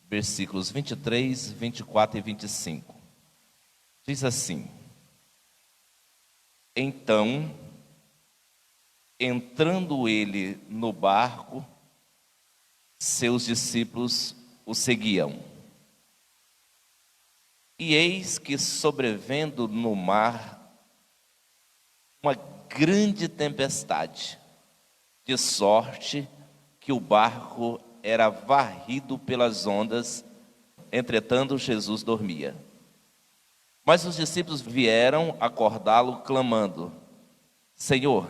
versículos 23, 24 e 25. Diz assim: Então, entrando ele no barco, seus discípulos o seguiam. E eis que, sobrevendo no mar uma grande tempestade, de sorte que o barco era varrido pelas ondas, entretanto Jesus dormia. Mas os discípulos vieram acordá-lo, clamando: Senhor,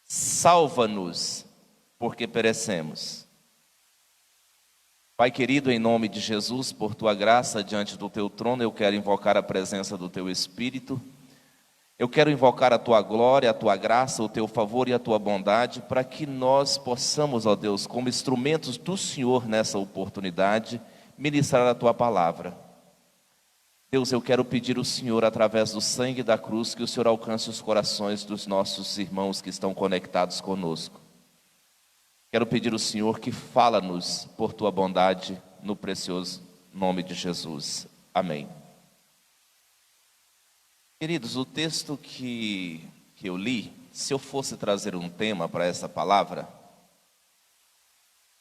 salva-nos, porque perecemos. Pai querido, em nome de Jesus, por tua graça diante do teu trono, eu quero invocar a presença do teu Espírito. Eu quero invocar a tua glória, a tua graça, o teu favor e a tua bondade, para que nós possamos, ó Deus, como instrumentos do Senhor nessa oportunidade, ministrar a tua palavra. Deus, eu quero pedir ao Senhor, através do sangue da cruz, que o Senhor alcance os corações dos nossos irmãos que estão conectados conosco. Quero pedir ao Senhor que fala-nos por tua bondade, no precioso nome de Jesus. Amém. Queridos, o texto que eu li, se eu fosse trazer um tema para essa palavra,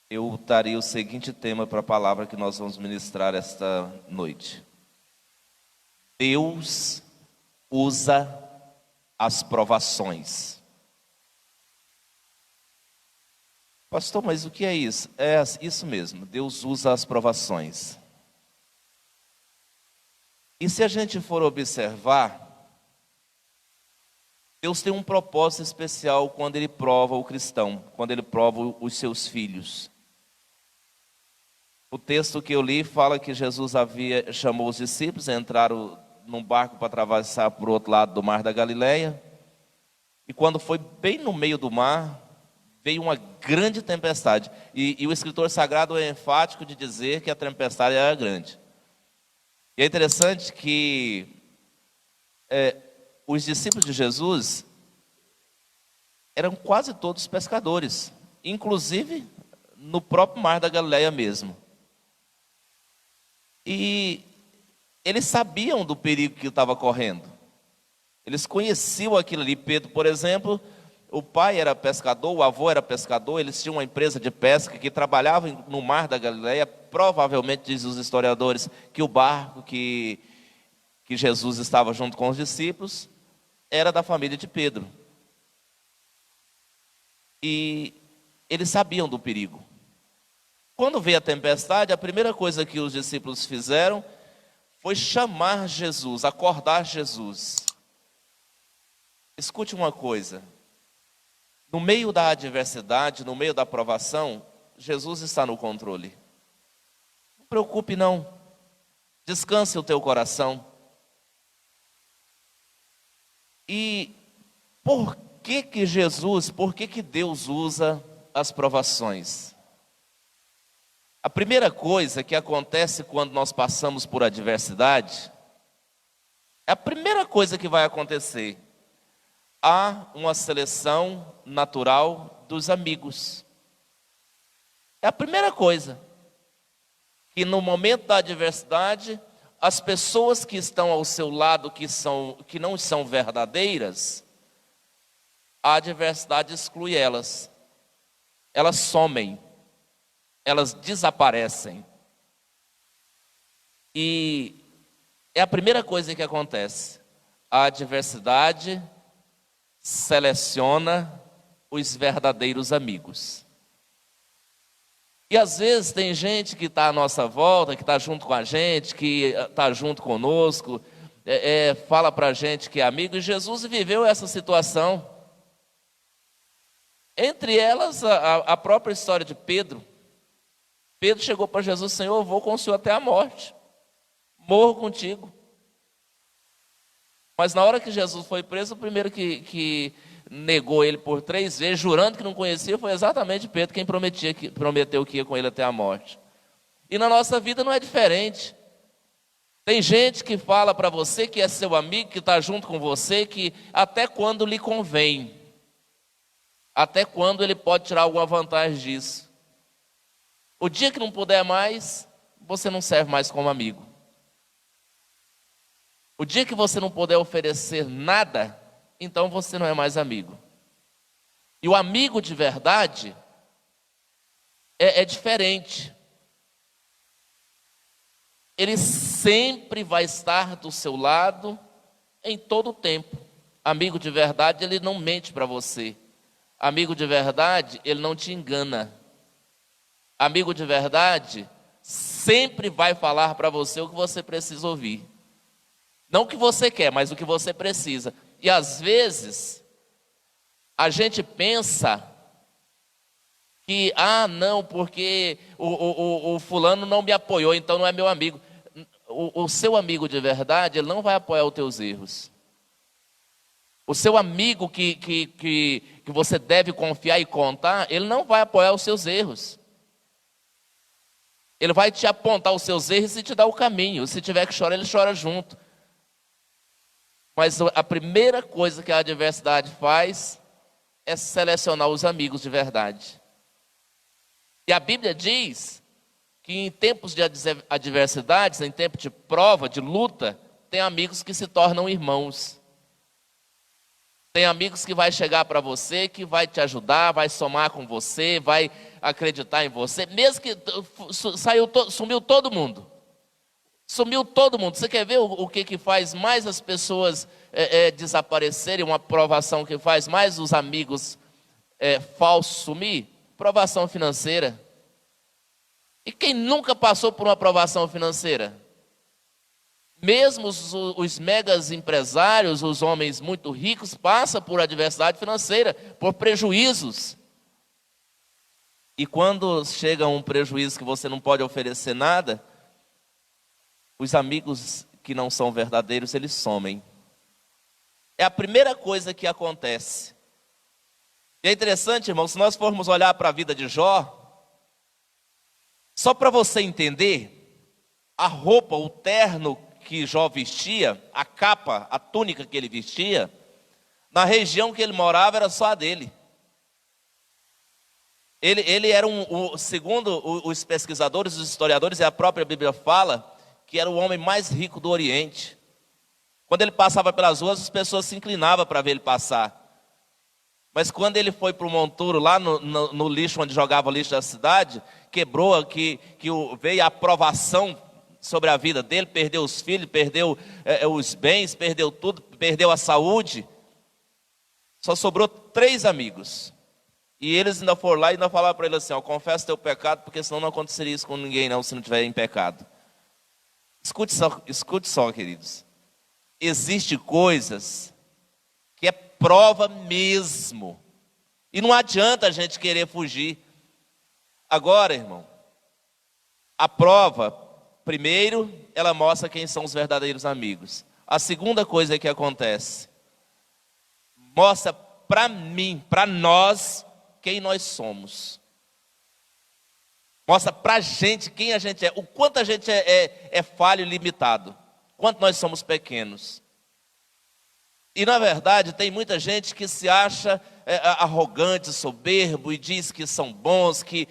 eu daria o seguinte tema para a palavra que nós vamos ministrar esta noite: Deus usa as provações. Pastor, mas o que é isso? É isso mesmo, Deus usa as provações. E se a gente for observar, Deus tem um propósito especial quando Ele prova o cristão, quando Ele prova os seus filhos. O texto que eu li fala que Jesus chamou os discípulos, entraram num barco para atravessar para o outro lado do mar da Galileia. E quando foi bem no meio do mar, veio uma grande tempestade. E o escritor sagrado é enfático de dizer que a tempestade era grande. E é interessante que os discípulos de Jesus eram quase todos pescadores, inclusive no próprio mar da Galileia mesmo. E eles sabiam do perigo que estava correndo. Eles conheciam aquilo ali. Pedro, por exemplo, o pai era pescador, o avô era pescador, eles tinham uma empresa de pesca que trabalhava no mar da Galileia. Provavelmente, dizem os historiadores, que o barco que Jesus estava junto com os discípulos era da família de Pedro. E eles sabiam do perigo. Quando veio a tempestade, a primeira coisa que os discípulos fizeram foi chamar Jesus, acordar Jesus. Escute uma coisa: no meio da adversidade, no meio da provação, Jesus está no controle. Não preocupe não, descanse o teu coração. E por que Deus usa as provações? A primeira coisa que acontece quando nós passamos por adversidade, a primeira coisa que vai acontecer: há uma seleção natural dos amigos. É a primeira coisa. Que no momento da adversidade, as pessoas que estão ao seu lado, que não são verdadeiras, a adversidade exclui elas. Elas somem. Elas desaparecem. E é a primeira coisa que acontece. A adversidade seleciona os verdadeiros amigos. E às vezes tem gente que está à nossa volta, que está junto com a gente, que está junto conosco, fala para a gente que é amigo, e Jesus viveu essa situação. Entre elas, a própria história de Pedro. Pedro chegou para Jesus: Senhor, eu vou com o Senhor até a morte, morro contigo. Mas na hora que Jesus foi preso, o primeiro que negou ele por 3 vezes, jurando que não conhecia, foi exatamente Pedro, quem prometeu que ia com ele até a morte. E na nossa vida não é diferente. Tem gente que fala para você que é seu amigo, que está junto com você, que até quando lhe convém, até quando ele pode tirar alguma vantagem disso. O dia que não puder mais, você não serve mais como amigo. O dia que você não puder oferecer nada, então você não é mais amigo. E o amigo de verdade é diferente. Ele sempre vai estar do seu lado em todo o tempo. Amigo de verdade, ele não mente para você. Amigo de verdade, ele não te engana. Amigo de verdade sempre vai falar para você o que você precisa ouvir. Não o que você quer, mas o que você precisa. E às vezes, a gente pensa que, não, porque o fulano não me apoiou, então não é meu amigo. O seu amigo de verdade, ele não vai apoiar os teus erros. O seu amigo que você deve confiar e contar, ele não vai apoiar os seus erros. Ele vai te apontar os seus erros e te dar o caminho. Se tiver que chorar, ele chora junto. Mas a primeira coisa que a adversidade faz é selecionar os amigos de verdade. E a Bíblia diz que em tempos de adversidades, em tempo de prova, de luta, tem amigos que se tornam irmãos. Tem amigos que vai chegar para você, que vai te ajudar, vai somar com você, vai acreditar em você, mesmo que sumiu todo mundo. Sumiu todo mundo. Você quer ver o que faz mais as pessoas desaparecerem? Uma provação que faz mais os amigos falsos sumir? Provação financeira. E quem nunca passou por uma provação financeira? Mesmo os megas empresários, os homens muito ricos, passam por adversidade financeira, por prejuízos. E quando chega um prejuízo que você não pode oferecer nada, os amigos que não são verdadeiros, eles somem. É a primeira coisa que acontece. E é interessante, irmão, se nós formos olhar para a vida de Jó, só para você entender, a roupa, o terno que Jó vestia, a capa, a túnica que ele vestia, na região que ele morava era só a dele. Ele era segundo os pesquisadores, os historiadores, e a própria Bíblia fala, que era o homem mais rico do Oriente. Quando ele passava pelas ruas, as pessoas se inclinavam para ver ele passar. Mas quando ele foi para o monturo, lá no lixo, onde jogava o lixo da cidade, quebrou, veio a aprovação sobre a vida dele, perdeu os filhos, perdeu os bens, perdeu tudo, perdeu a saúde. Só sobrou 3 amigos. E eles ainda foram lá e ainda falaram para ele assim, confessa teu pecado, porque senão não aconteceria isso com ninguém não, se não estiver em pecado. Escute só, queridos. Existem coisas que é prova mesmo. E não adianta a gente querer fugir. Agora, irmão, a prova, primeiro, ela mostra quem são os verdadeiros amigos. A segunda coisa que acontece, mostra para mim, para nós, quem nós somos. Mostra para a gente quem a gente é, o quanto a gente é falho e limitado, quanto nós somos pequenos. E na verdade tem muita gente que se acha arrogante, soberbo e diz que são bons, que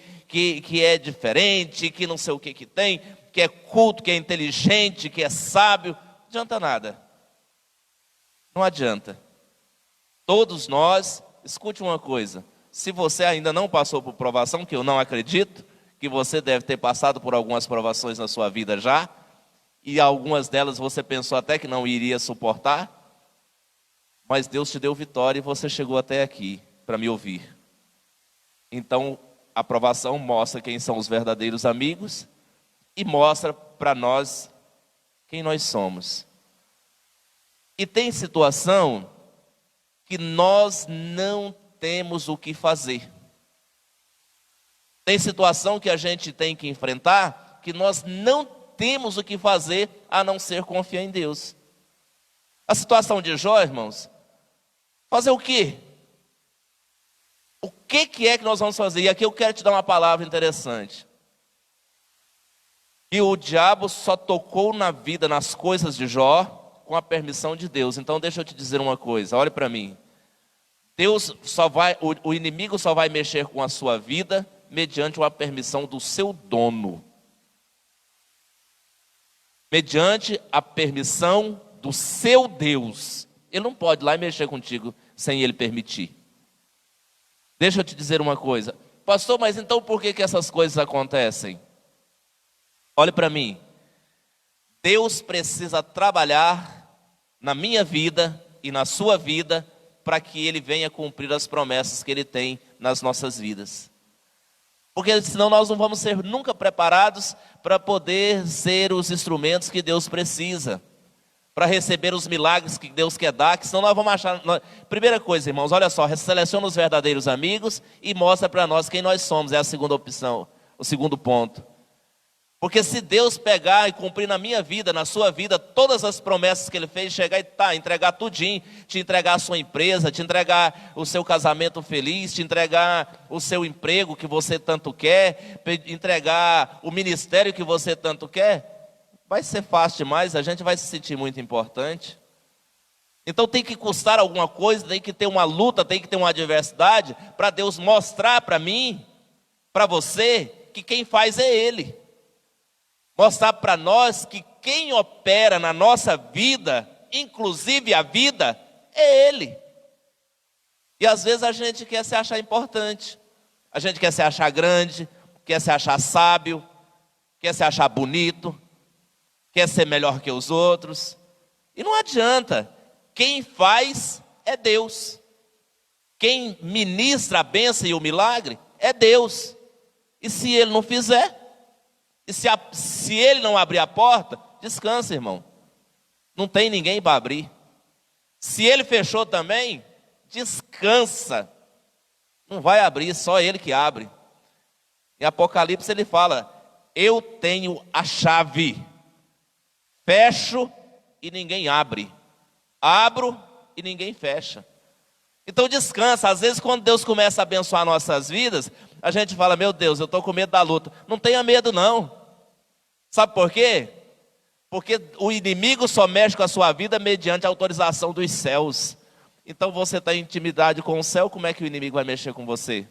é diferente, que não sei o que tem, que é culto, que é inteligente, que é sábio. Não adianta nada. Não adianta. Todos nós, escute uma coisa, se você ainda não passou por provação, que eu não acredito, que você deve ter passado por algumas provações na sua vida já, e algumas delas você pensou até que não iria suportar, mas Deus te deu vitória e você chegou até aqui para me ouvir. Então, a provação mostra quem são os verdadeiros amigos e mostra para nós quem nós somos. E tem situação que nós não temos o que fazer. Tem situação que a gente tem que enfrentar que nós não temos o que fazer a não ser confiar em Deus. A situação de Jó, irmãos, fazer o quê? O que é que nós vamos fazer? E aqui eu quero te dar uma palavra interessante. E o diabo só tocou na vida, nas coisas de Jó, com a permissão de Deus. Então deixa eu te dizer uma coisa, olhe para mim. O inimigo só vai mexer com a sua vida mediante uma permissão do seu dono. mediante a permissão do seu Deus. Ele não pode ir lá e mexer contigo sem ele permitir. Deixa eu te dizer uma coisa. Pastor, mas então por que essas coisas acontecem? Olhe para mim. Deus precisa trabalhar na minha vida e na sua vida para que Ele venha cumprir as promessas que Ele tem nas nossas vidas. Porque senão nós não vamos ser nunca preparados para poder ser os instrumentos que Deus precisa, para receber os milagres que Deus quer dar, que senão nós vamos achar... Primeira coisa, irmãos, olha só, seleciona os verdadeiros amigos e mostra para nós quem nós somos, é a segunda opção, o segundo ponto. Porque se Deus pegar e cumprir na minha vida, na sua vida, todas as promessas que Ele fez, chegar e entregar tudinho, te entregar a sua empresa, te entregar o seu casamento feliz, te entregar o seu emprego que você tanto quer, entregar o ministério que você tanto quer, vai ser fácil demais, a gente vai se sentir muito importante. Então tem que custar alguma coisa, tem que ter uma luta, tem que ter uma adversidade, para Deus mostrar para mim, para você, que quem faz é Ele. Mostrar para nós que quem opera na nossa vida, inclusive a vida, é Ele. E às vezes a gente quer se achar importante, a gente quer se achar grande, quer se achar sábio, quer se achar bonito, quer ser melhor que os outros. E não adianta, quem faz é Deus. Quem ministra a bênção e o milagre é Deus. E se Ele não fizer... E se Ele não abrir a porta, descansa, irmão. Não tem ninguém para abrir. Se Ele fechou também, descansa. Não vai abrir, só Ele que abre. Em Apocalipse ele fala: eu tenho a chave. Fecho e ninguém abre. Abro e ninguém fecha. Então descansa. Às vezes quando Deus começa a abençoar nossas vidas, a gente fala: meu Deus, eu estou com medo da luta. Não tenha medo não. Sabe por quê? Porque o inimigo só mexe com a sua vida mediante a autorização dos céus. Então você está em intimidade com o céu, como é que o inimigo vai mexer com você?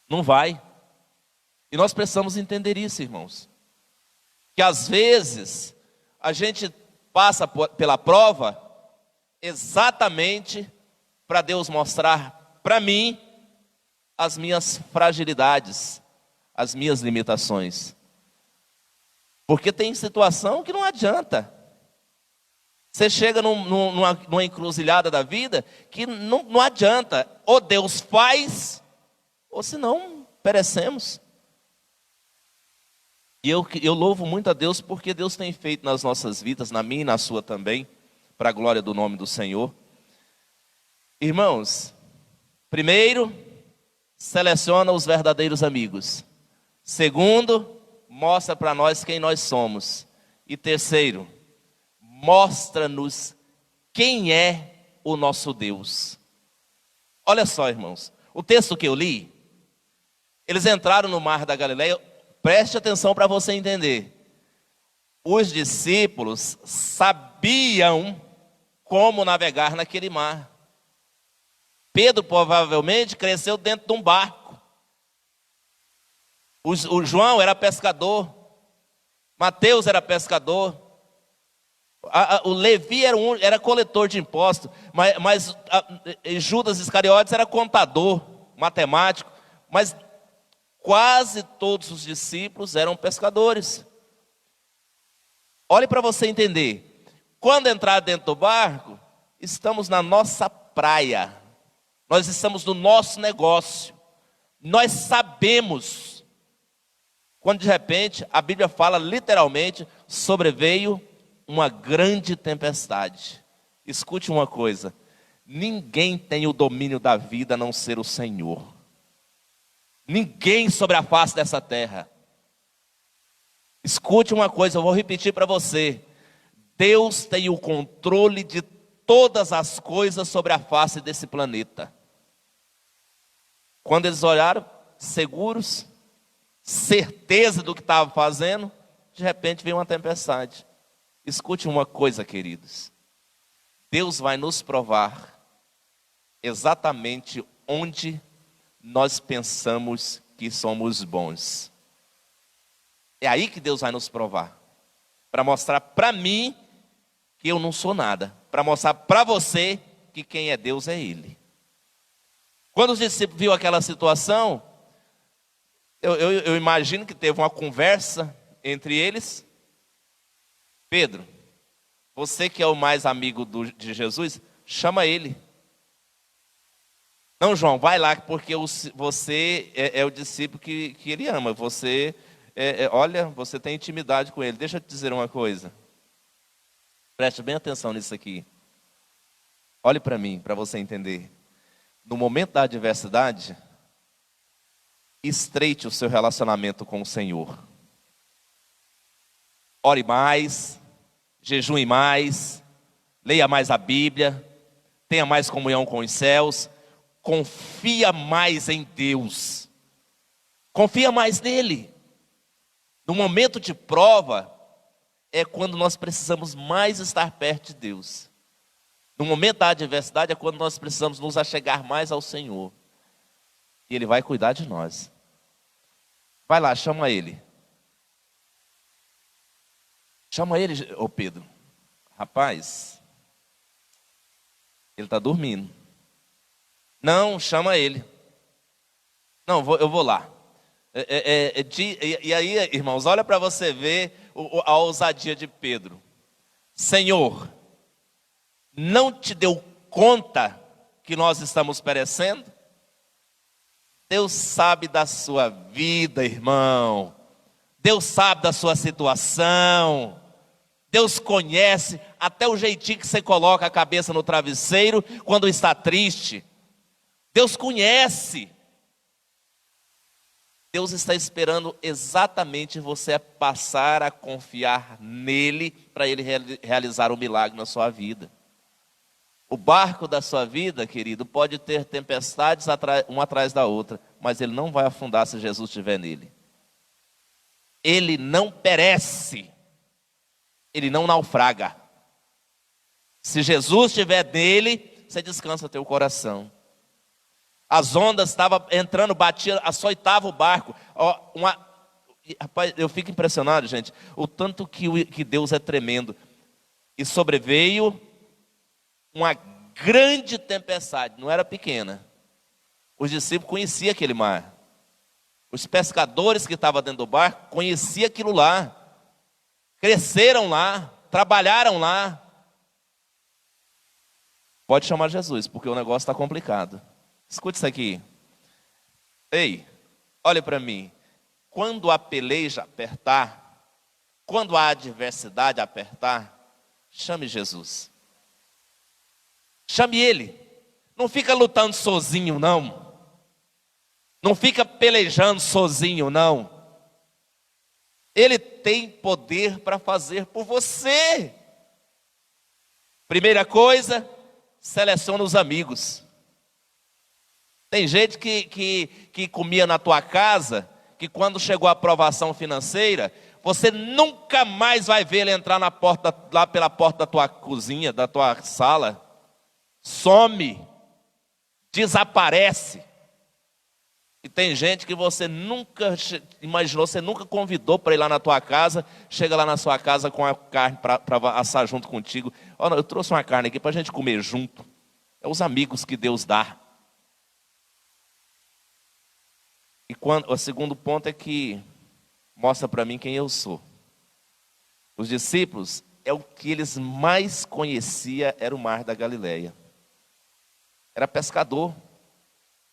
Não vai. E nós precisamos entender isso, irmãos. Que às vezes a gente passa pela prova exatamente para Deus mostrar para mim as minhas fragilidades, as minhas limitações. Porque tem situação que não adianta. Você chega numa encruzilhada da vida que não adianta. Ou Deus faz, ou senão perecemos. E eu louvo muito a Deus porque Deus tem feito nas nossas vidas, na minha e na sua também, para a glória do nome do Senhor. Irmãos, primeiro, seleciona os verdadeiros amigos. Segundo, mostra para nós quem nós somos. E terceiro, mostra-nos quem é o nosso Deus. Olha só, irmãos, o texto que eu li, eles entraram no mar da Galileia. Preste atenção para você entender. Os discípulos sabiam como navegar naquele mar. Pedro provavelmente cresceu dentro de um barco. O João era pescador. Mateus era pescador. O Levi era coletor de impostos. Mas Judas Iscariotes era contador, matemático. Mas quase todos os discípulos eram pescadores. Olhe para você entender. Quando entrar dentro do barco, estamos na nossa praia. Nós estamos no nosso negócio. Nós sabemos. Quando de repente, a Bíblia fala literalmente, sobreveio uma grande tempestade. Escute uma coisa. Ninguém tem o domínio da vida a não ser o Senhor. Ninguém sobre a face dessa terra. Escute uma coisa, eu vou repetir para você. Deus tem o controle de todas as coisas sobre a face desse planeta. Quando eles olharam, seguros, certeza do que estava fazendo, de repente veio uma tempestade. Escute uma coisa, queridos. Deus vai nos provar exatamente onde nós pensamos que somos bons. É aí que Deus vai nos provar. para mostrar para mim que eu não sou nada, para mostrar para você que quem é Deus é Ele. Quando os discípulos viram aquela situação, eu imagino que teve uma conversa entre eles. Pedro, você que é o mais amigo de Jesus, chama ele. Não, João, vai lá, porque você é o discípulo que ele ama. Você, olha, você tem intimidade com ele. Deixa eu te dizer uma coisa. Preste bem atenção nisso aqui. Olhe para mim, para você entender. No momento da adversidade, estreite o seu relacionamento com o Senhor. Ore mais, jejue mais, leia mais a Bíblia, tenha mais comunhão com os céus, confia mais em Deus, confia mais nele. No momento de prova, é quando nós precisamos mais estar perto de Deus. No momento da adversidade é quando nós precisamos nos achegar mais ao Senhor. E Ele vai cuidar de nós. Vai lá, chama Ele. Chama Ele, ô Pedro. Rapaz, ele está dormindo. Não, chama Ele. Não, eu vou lá. E aí, irmãos, olha para você ver a ousadia de Pedro. Senhor, não te deu conta que nós estamos perecendo? Deus sabe da sua vida, irmão. Deus sabe da sua situação. Deus conhece até o jeitinho que você coloca a cabeça no travesseiro quando está triste. Deus conhece. Deus está esperando exatamente você passar a confiar nele para ele realizar o milagre na sua vida. O barco da sua vida, querido, pode ter tempestades uma atrás da outra, mas ele não vai afundar se Jesus estiver nele. Ele não perece, ele não naufraga. Se Jesus estiver nele, você descansa teu coração. As ondas estavam entrando, batia, açoitava o barco. Rapaz, eu fico impressionado, gente, o tanto que Deus é tremendo. E sobreveio uma grande tempestade, não era pequena. Os discípulos conheciam aquele mar. Os pescadores que estavam dentro do barco conheciam aquilo lá. Cresceram lá, trabalharam lá. Pode chamar Jesus, porque o negócio está complicado. Escute isso aqui. Ei, olha para mim. Quando a peleja apertar, quando a adversidade apertar, chame Jesus. Chame Ele. Não fica lutando sozinho, não. Não fica pelejando sozinho, não. Ele tem poder para fazer por você. Primeira coisa, seleciona os amigos. Tem gente que comia na tua casa, que quando chegou a aprovação financeira, você nunca mais vai ver ele entrar lá pela porta da tua cozinha, da tua sala. Some, desaparece. E tem gente que você nunca imaginou, você nunca convidou para ir lá na tua casa, chega lá na sua casa com a carne para assar junto contigo. Olha, eu trouxe uma carne aqui para a gente comer junto. É os amigos que Deus dá. E o segundo ponto é que mostra para mim quem eu sou. Os discípulos, o que eles mais conheciam era o mar da Galileia. Era pescador.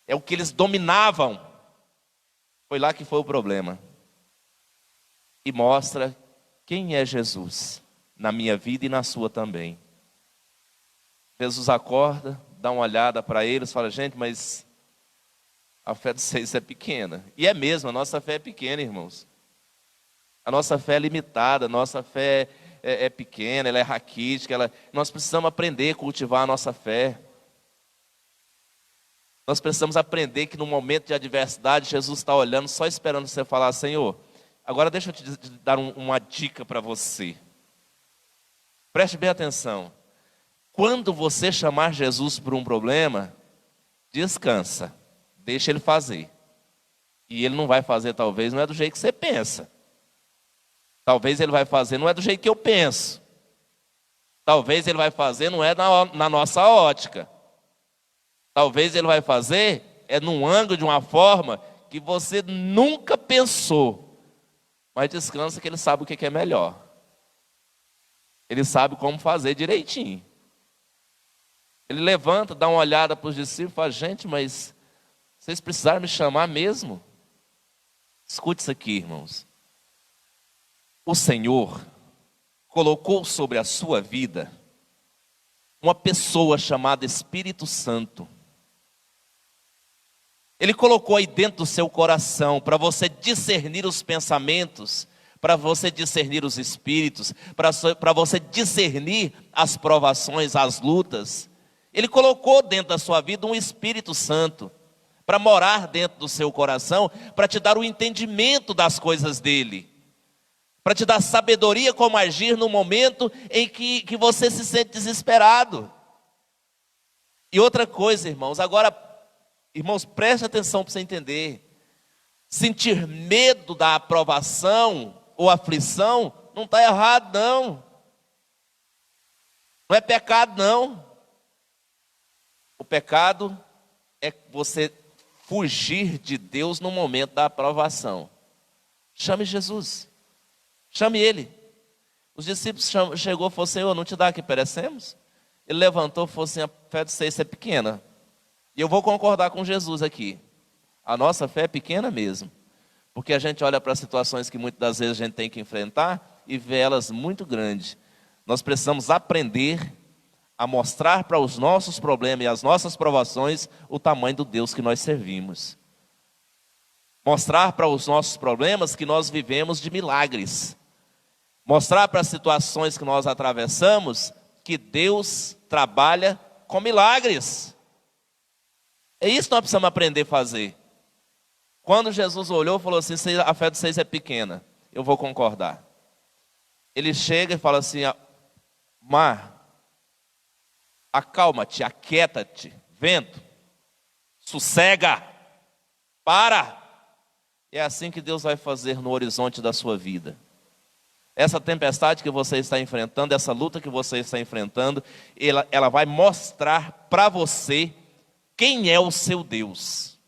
É o que eles dominavam. Foi lá que foi o problema. E mostra quem é Jesus na minha vida e na sua também. Jesus acorda, dá uma olhada para eles, fala, gente, mas a fé de vocês é pequena. E é mesmo, a nossa fé é pequena, irmãos. A nossa fé é limitada, a nossa fé é pequena, ela é raquítica. Nós precisamos aprender a cultivar a nossa fé. Nós precisamos aprender que no momento de adversidade, Jesus está olhando, só esperando você falar, Senhor, agora deixa eu te dar uma dica para você. Preste bem atenção. Quando você chamar Jesus por um problema, descansa, deixa Ele fazer. E Ele não vai fazer, talvez, não é do jeito que você pensa. Talvez ele vai fazer, não é do jeito que eu penso. Talvez ele vai fazer, não é na nossa ótica. Talvez ele vai fazer, é num ângulo, de uma forma, que você nunca pensou. Mas descansa que ele sabe o que é melhor. Ele sabe como fazer direitinho. Ele levanta, dá uma olhada para os discípulos e fala: gente, mas vocês precisaram me chamar mesmo? Escute isso aqui, irmãos. O Senhor colocou sobre a sua vida uma pessoa chamada Espírito Santo. Ele colocou aí dentro do seu coração para você discernir os pensamentos, para você discernir os espíritos, para você discernir as provações, as lutas. Ele colocou dentro da sua vida um Espírito Santo para morar dentro do seu coração, para te dar o entendimento das coisas dele, para te dar sabedoria como agir no momento em que você se sente desesperado. E outra coisa, irmãos, agora, irmãos, preste atenção para você entender. Sentir medo da aprovação ou aflição não está errado, não. Não é pecado, não. O pecado é você fugir de Deus no momento da aprovação. Chame Jesus. Chame Ele. Os discípulos chegou e falou: Senhor, não te dá que perecemos? Ele levantou e falou assim: a fé de vocês é pequena. E eu vou concordar com Jesus aqui. A nossa fé é pequena mesmo. Porque a gente olha para situações que muitas das vezes a gente tem que enfrentar e vê elas muito grandes. Nós precisamos aprender a mostrar para os nossos problemas e as nossas provações o tamanho do Deus que nós servimos. Mostrar para os nossos problemas que nós vivemos de milagres. Mostrar para as situações que nós atravessamos que Deus trabalha com milagres. É isso que nós precisamos aprender a fazer. Quando Jesus olhou e falou assim: a fé de vocês é pequena, eu vou concordar. Ele chega e fala assim: mar, acalma-te, aquieta-te, vento, sossega, para. É assim que Deus vai fazer no horizonte da sua vida. Essa tempestade que você está enfrentando, essa luta que você está enfrentando, ela vai mostrar para você quem é o seu Deus.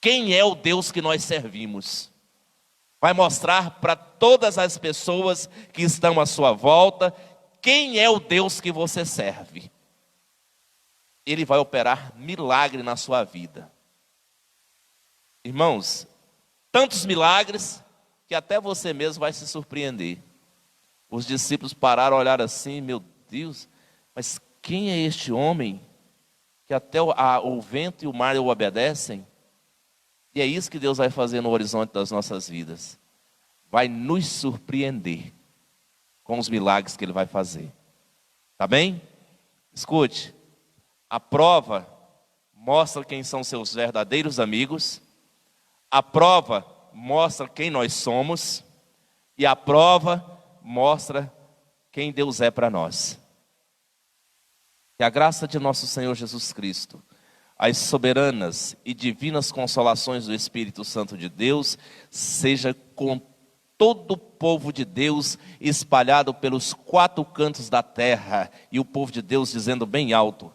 Quem é o Deus que nós servimos. Vai mostrar para todas as pessoas que estão à sua volta quem é o Deus que você serve. Ele vai operar milagre na sua vida. Irmãos, tantos milagres que até você mesmo vai se surpreender. Os discípulos pararam a olhar assim: meu Deus, mas quem é este homem que até o vento e o mar o obedecem? E é isso que Deus vai fazer no horizonte das nossas vidas. Vai nos surpreender com os milagres que Ele vai fazer. Tá bem? Escute, a prova mostra quem são seus verdadeiros amigos. A prova mostra quem nós somos. E a prova mostra quem Deus é para nós. Que a graça de nosso Senhor Jesus Cristo, as soberanas e divinas consolações do Espírito Santo de Deus, seja com todo o povo de Deus espalhado pelos quatro cantos da terra. E o povo de Deus dizendo bem alto: